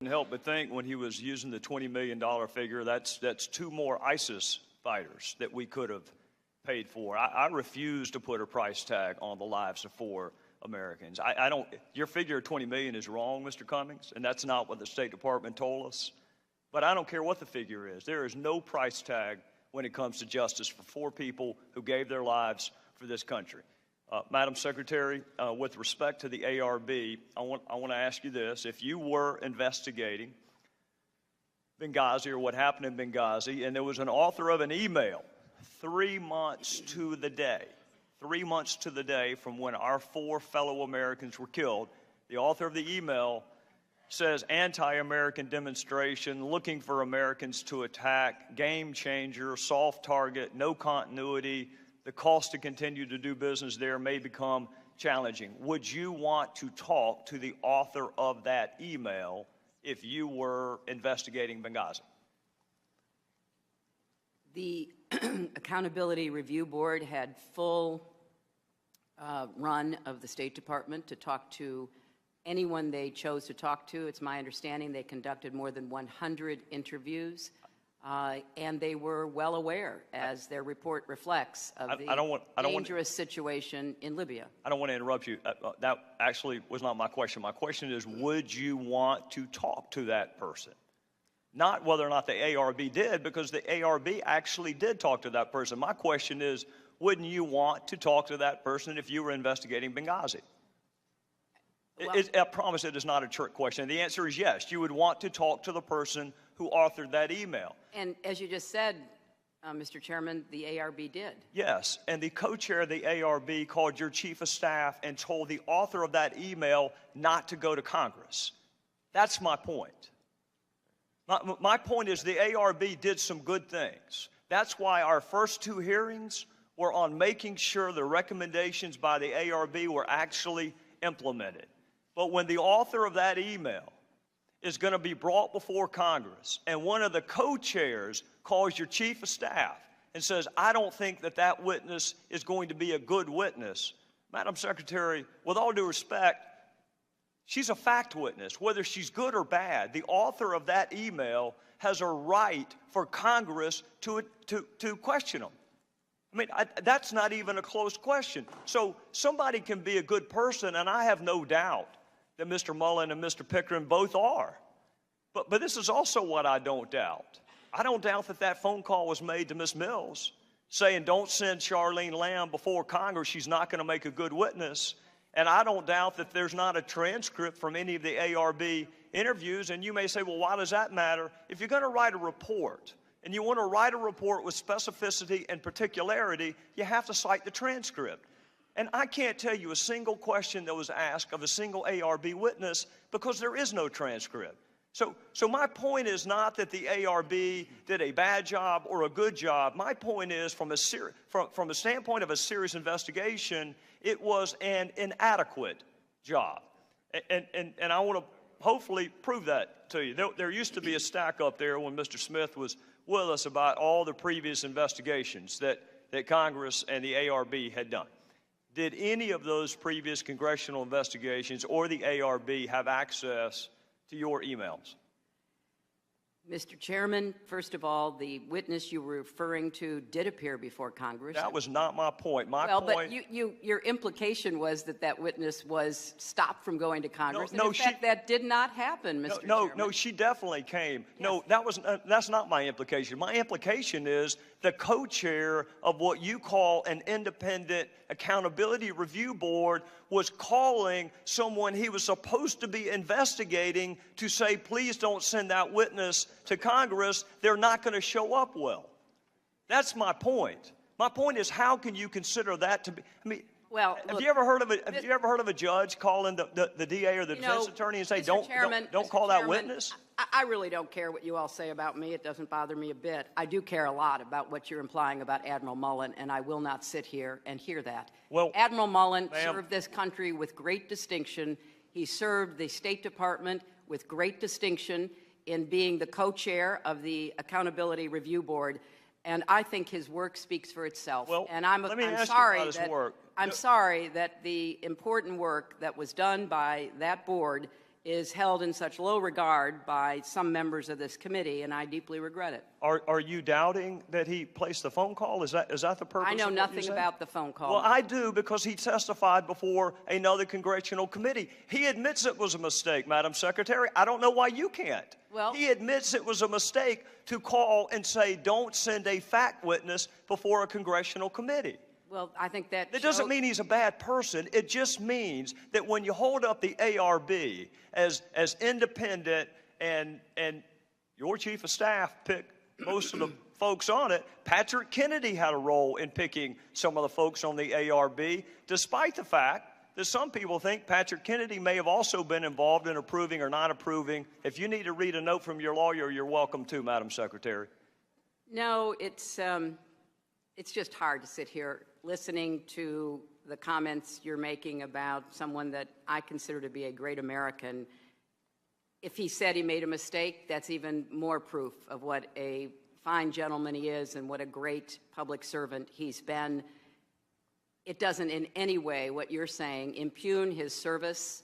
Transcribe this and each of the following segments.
Help but think when he was using the $20 million figure, that's 2 more ISIS fighters that we could have paid for. I refuse to put a price tag on the lives of 4 Americans. I don't. Your figure of $20 million is wrong, Mr. Cummings, and that's not what the State Department told us. But I don't care what the figure is. There is no price tag when it comes to justice for 4 people who gave their lives for this country. Madam Secretary, with respect to the ARB, I want to ask you this. If you were investigating Benghazi or what happened in Benghazi, and there was an author of an email 3 months to the day from when our 4 fellow Americans were killed, the author of the email says anti-American demonstration, looking for Americans to attack, game changer, soft target, no continuity, the cost to continue to do business there may become challenging. Would you want to talk to the author of that email if you were investigating Benghazi? The Accountability Review Board had full run of the State Department to talk to anyone they chose to talk to. It's my understanding they conducted more than 100 interviews. And they were well aware, as their report reflects, of the dangerous situation in Libya. I don't want to interrupt you. That actually was not my question. My question is, would you want to talk to that person? Not whether or not the ARB did, because the ARB actually did talk to that person. My question is, wouldn't you want to talk to that person if you were investigating Benghazi? Well, I promise it is not a trick question. The answer is yes. You would want to talk to the person who authored that email. And as you just said, Mr. Chairman, the ARB did. Yes, and the co-chair of the ARB called your chief of staff and told the author of that email not to go to Congress. That's my point. My point is the ARB did some good things. That's why our first 2 hearings were on making sure the recommendations by the ARB were actually implemented. But when the author of that email is going to be brought before Congress and one of the co-chairs calls your chief of staff and says, I don't think that that witness is going to be a good witness, Madam Secretary, with all due respect, she's a fact witness. Whether she's good or bad, the author of that email has a right for Congress to question them. I mean, that's not even a close question. So somebody can be a good person, and I have no doubt that Mr. Mullen and Mr. Pickering both are. But this is also what I don't doubt. I don't doubt that that phone call was made to Ms. Mills saying don't send Charlene Lamb before Congress. She's not going to make a good witness. And I don't doubt that there's not a transcript from any of the ARB interviews. And you may say, well, why does that matter? If you're going to write a report, and you want to write a report with specificity and particularity, you have to cite the transcript. And I can't tell you a single question that was asked of a single ARB witness because there is no transcript. So my point is not that the ARB did a bad job or a good job. My point is from a standpoint of a serious investigation, it was an inadequate job. And I want to hopefully prove that to you. There used to be a stack up there when Mr. Smith was with us about all the previous investigations that Congress and the ARB had done. Did any of those previous congressional investigations or the ARB have access to your emails? Mr. Chairman, first of all, the witness you were referring to did appear before Congress. That was not my point. But your implication was that that witness was stopped from going to Congress. In fact, that did not happen, Mr. Chairman. No, she definitely came. Yes. No, that's not my implication. My implication is the co-chair of what you call an independent accountability review board was calling someone he was supposed to be investigating to say, please don't send that witness to Congress. They're not going to show up well. That's my point. My point is, how can you consider that to be? I mean, well, have you ever heard of a judge calling the DA or the defense attorney and say, don't call that witness? I really don't care what you all say about me. It doesn't bother me a bit. I do care a lot about what you're implying about Admiral Mullen, and I will not sit here and hear that. Well, Admiral Mullen served this country with great distinction. He served the State Department with great distinction in being the co-chair of the Accountability Review Board. And I think his work speaks for itself. Well, and I'm sorry that the important work that was done by that board is held in such low regard by some members of this committee, and I deeply regret it. Are you doubting that he placed the phone call? Is that the purpose? I know of what nothing you're saying? about the phone call. Well, I do, because he testified before another congressional committee. He admits it was a mistake, Madam Secretary. I don't know why you can't. Well, he admits it was a mistake to call and say, don't send a fact witness before a congressional committee. Well, I think that doesn't mean he's a bad person. It just means that when you hold up the ARB as independent and your chief of staff picked most of the folks on it, Patrick Kennedy had a role in picking some of the folks on the ARB, despite the fact that some people think Patrick Kennedy may have also been involved in approving or not approving. If you need to read a note from your lawyer, you're welcome to, Madam Secretary. No, it's just hard to sit here listening to the comments you're making about someone that I consider to be a great American. If he said he made a mistake, that's even more proof of what a fine gentleman he is and what a great public servant he's been. It doesn't in any way, what you're saying, impugn his service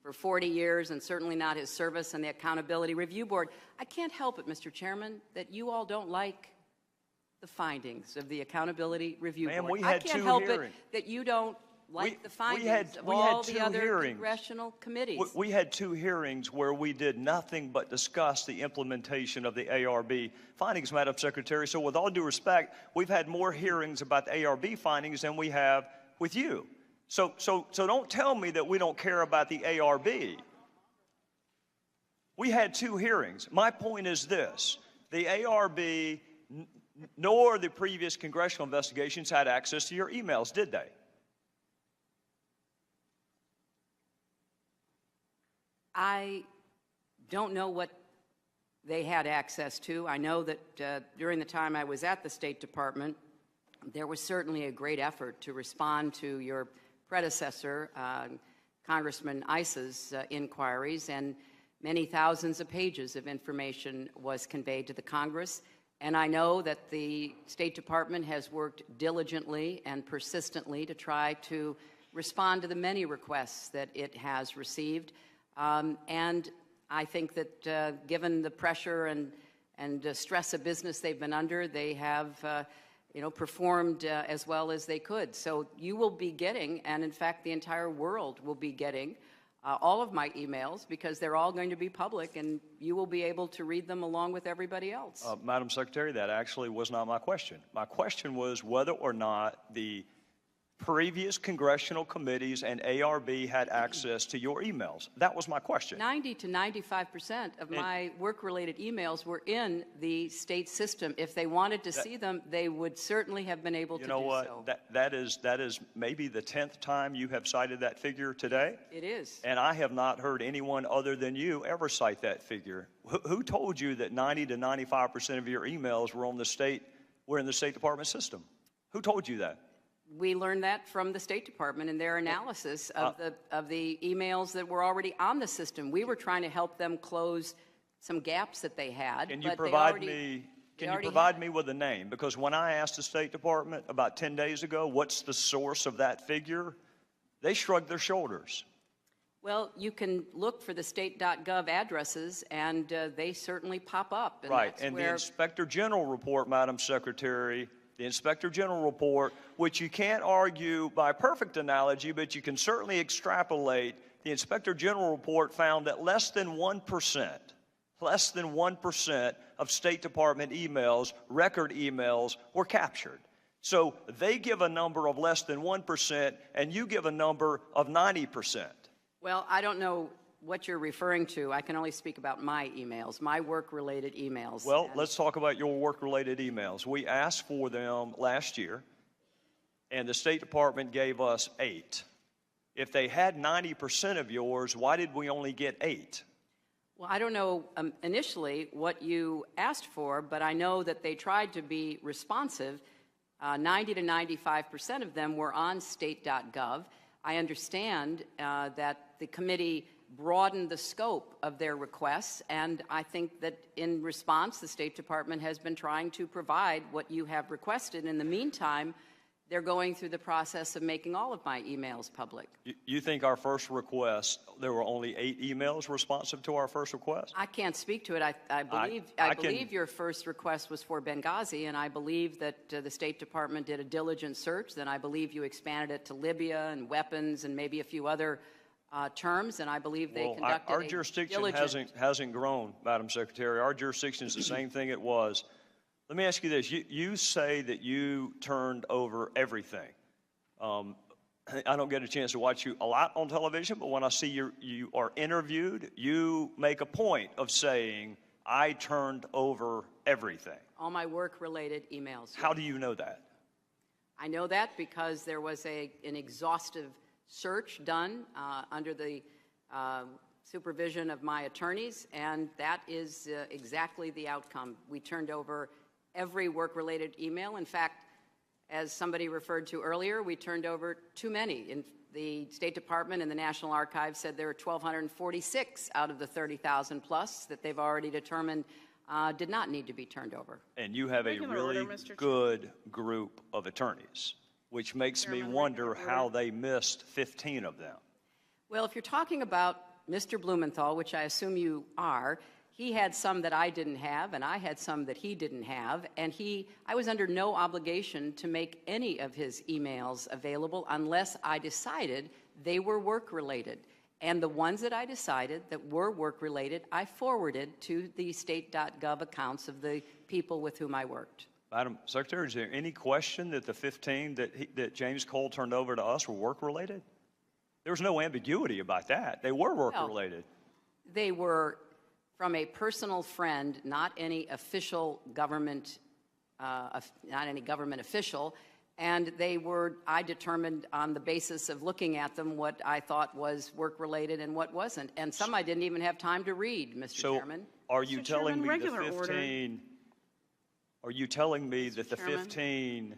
for 40 years, and certainly not his service on the Accountability Review Board. I can't help it, Mr. Chairman, that you all don't like the findings of the Accountability Review Board. We had I can't two help hearings. it that you don't like the findings of we all had the two other hearings. congressional committees. We had 2 hearings where we did nothing but discuss the implementation of the ARB findings, Madam Secretary. So with all due respect, we've had more hearings about the ARB findings than we have with you. So don't tell me that we don't care about the ARB. We had 2 hearings. My point is this: the ARB nor the previous congressional investigations had access to your emails, did they? I don't know what they had access to. I know that during the time I was at the State Department, there was certainly a great effort to respond to your predecessor, Congressman Issa's inquiries, and many thousands of pages of information was conveyed to the Congress. And I know that the State Department has worked diligently and persistently to try to respond to the many requests that it has received. And I think that given the pressure and stress of business they've been under, they have performed as well as they could. So you will be getting, and in fact the entire world will be getting, all of my emails, because they're all going to be public, and you will be able to read them along with everybody else. Madam Secretary, that actually was not my question. My question was whether or not the previous congressional committees and ARB had access to your emails. That was my question. 90 to 95% of my work-related emails were in the state system. If they wanted to see them, they would certainly have been able to do so. You know what? That is maybe the 10th time you have cited that figure today. It is. And I have not heard anyone other than you ever cite that figure. Who told you that 90 to 95% of your emails were in the State Department system? Who told you that? We learned that from the State Department in their analysis of the emails that were already on the system. We were trying to help them close some gaps that they had. Can you provide me with a name? Because when I asked the State Department about 10 days ago, what's the source of that figure, they shrugged their shoulders. Well, you can look for the state.gov addresses, and they certainly pop up. And right, and the Inspector General report, Madam Secretary, the Inspector General report, which you can't argue by perfect analogy, but you can certainly extrapolate, the Inspector General report found that less than 1% of State Department emails, record emails, were captured. So they give a number of less than 1%, and you give a number of 90%. Well, I don't know what you're referring to. I can only speak about my emails, my work-related emails. Well, let's talk about your work-related emails. We asked for them last year, and the State Department gave us 8. If they had 90% of yours, why did we only get 8? Well, I don't know initially what you asked for, but I know that they tried to be responsive. 90 to 95% of them were on state.gov. I understand that the committee broadened the scope of their requests, and I think that in response, the State Department has been trying to provide what you have requested. In the meantime, They're going through the process of making all of my emails public. You think our first request, there were only 8 emails responsive to our first request? I can't speak to it. I believe your first request was for Benghazi, and I believe that the State Department did a diligent search. Then I believe you expanded it to Libya and weapons and maybe a few other terms, and I believe they conducted our jurisdiction hasn't grown, Madam Secretary. Our jurisdiction is the same thing it was. Let me ask you this. You say that you turned over everything. I don't get a chance to watch you a lot on television, but when I see you are interviewed, you make a point of saying, I turned over everything. All my work-related emails. How do you know that? I know that because there was an exhaustive search done under the supervision of my attorneys, and that is exactly the outcome. We turned over every work-related email. In fact, as somebody referred to earlier, we turned over too many. In the State Department and the National Archives said there were 1,246 out of the 30,000 plus that they've already determined did not need to be turned over. And you have a really good group of attorneys, which makes me wonder how they missed 15 of them. Well, if you're talking about Mr. Blumenthal, which I assume you are, he had some that I didn't have, and I had some that he didn't have, and I was under no obligation to make any of his emails available unless I decided they were work-related. And the ones that I decided that were work-related, I forwarded to the state.gov accounts of the people with whom I worked. Madam Secretary, is there any question that the 15 that James Cole turned over to us were work-related? There was no ambiguity about that. They were work-related. Well, they were from a personal friend, not any official government, not any government official, and I determined on the basis of looking at them what I thought was work-related and what wasn't, and some I didn't even have time to read, Mr. Chairman. So are you telling me the 15, are you telling me that the 15,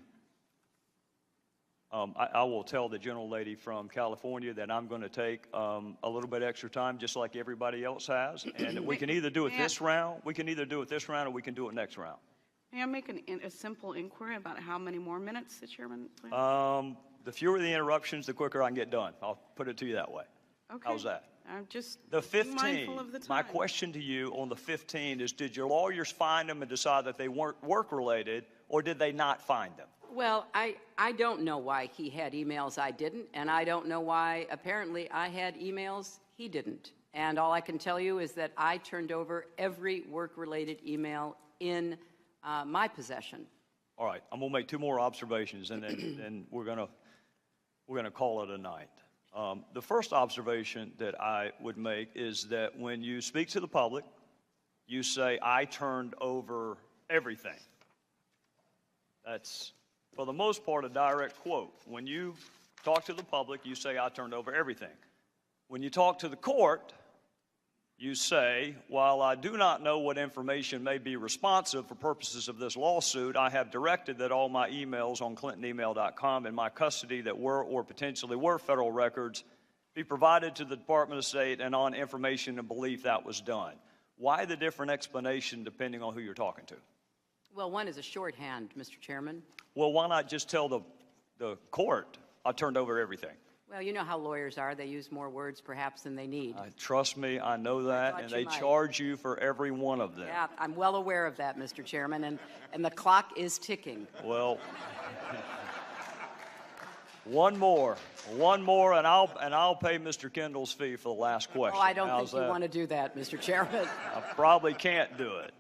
I will tell the gentlelady from California that I'm going to take a little bit extra time, just like everybody else has, and we can either do it this round, or we can do it next round. May I make a simple inquiry about how many more minutes the chairman plans? The fewer the interruptions, the quicker I can get done. I'll put it to you that way. Okay. How's that? I'm just the 15, mindful of the time. My question to you on the 15 is, did your lawyers find them and decide that they weren't work-related, or did they not find them? Well, I don't know why he had emails I didn't, and I don't know why apparently I had emails he didn't. And all I can tell you is that I turned over every work-related email in my possession. All right, I'm going to make 2 more observations, and then we're going to call it a night. The first observation that I would make is that when you speak to the public, you say, I turned over everything. That's, for the most part, a direct quote. When you talk to the public, you say, I turned over everything. When you talk to the court, you say, while I do not know what information may be responsive for purposes of this lawsuit, I have directed that all my emails on clintonemail.com in my custody that were or potentially were federal records be provided to the Department of State, and on information and belief that was done. Why the different explanation depending on who you're talking to? Well, one is a shorthand, Mr. Chairman. Well, why not just tell the court I turned over everything? Well, you know how lawyers are. They use more words perhaps than they need. Trust me, I know that, and they charge you for every one of them. Yeah, I'm well aware of that, Mr. Chairman, and the clock is ticking. Well, one more, and I'll pay Mr. Kendall's fee for the last question. Oh, I don't think you want to do that, Mr. Chairman. I probably can't do it.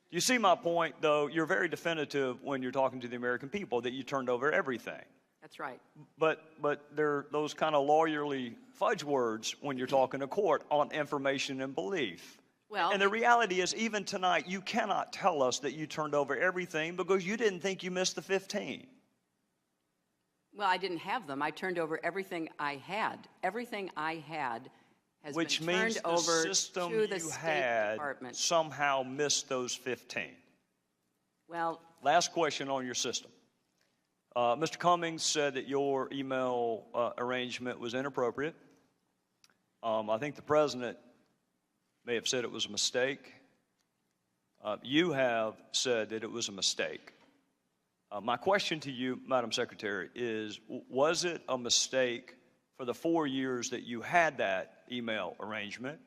You see my point, though. You're very definitive when you're talking to the American people that you turned over everything. That's right. But there are those kind of lawyerly fudge words when you're talking to court on information and belief. Well, and the reality is, even tonight, you cannot tell us that you turned over everything because you didn't think you missed the 15. Well, I didn't have them. I turned over everything I had. Everything I had has been turned over to the State Department. Somehow missed those 15. Well, last question on your system. Mr. Cummings said that your email arrangement was inappropriate. I think the president may have said it was a mistake. You have said that it was a mistake. My question to you, Madam Secretary, is was it a mistake for the 4 years that you had that email arrangement?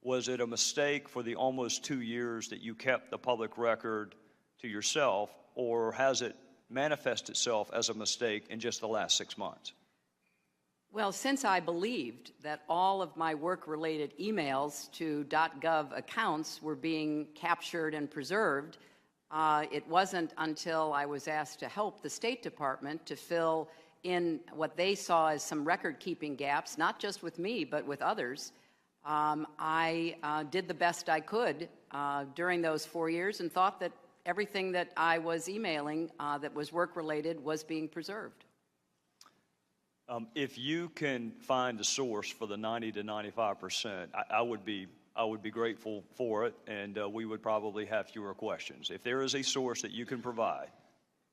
Was it a mistake for the almost 2 years that you kept the public record to yourself, or has it manifested itself as a mistake in just the last 6 months? Well, since I believed that all of my work-related emails to .gov accounts were being captured and preserved, it wasn't until I was asked to help the State Department to fill in what they saw as some record-keeping gaps, not just with me, but with others. I did the best I could during those 4 years and thought that everything that I was emailing that was work-related was being preserved. If you can find a source for the 90 to 95%, I would be grateful for it, and we would probably have fewer questions. If there is a source that you can provide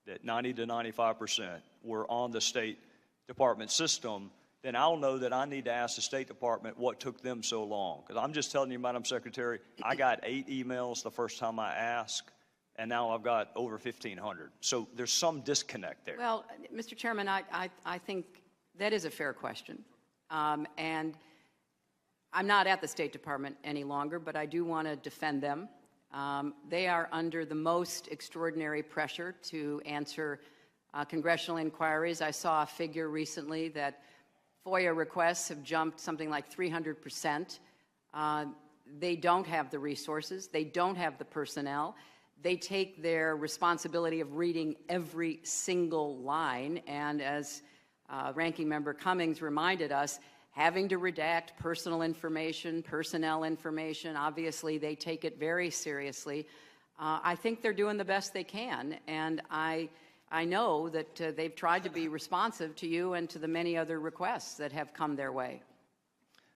that 90 to 95% were on the State Department system, then I'll know that I need to ask the State Department what took them so long. Because I'm just telling you, Madam Secretary, I got 8 emails the first time I asked, and now I've got over 1,500. So there's some disconnect there. Well, Mr. Chairman, I think that is a fair question. And I'm not at the State Department any longer, but I do want to defend them. They are under the most extraordinary pressure to answer congressional inquiries. I saw a figure recently that FOIA requests have jumped something like 300%. They don't have the resources. They don't have the personnel. They take their responsibility of reading every single line, and as Ranking Member Cummings reminded us, having to redact personal information, personnel information, obviously they take it very seriously. I think they're doing the best they can, and I know that they've tried to be responsive to you and to the many other requests that have come their way.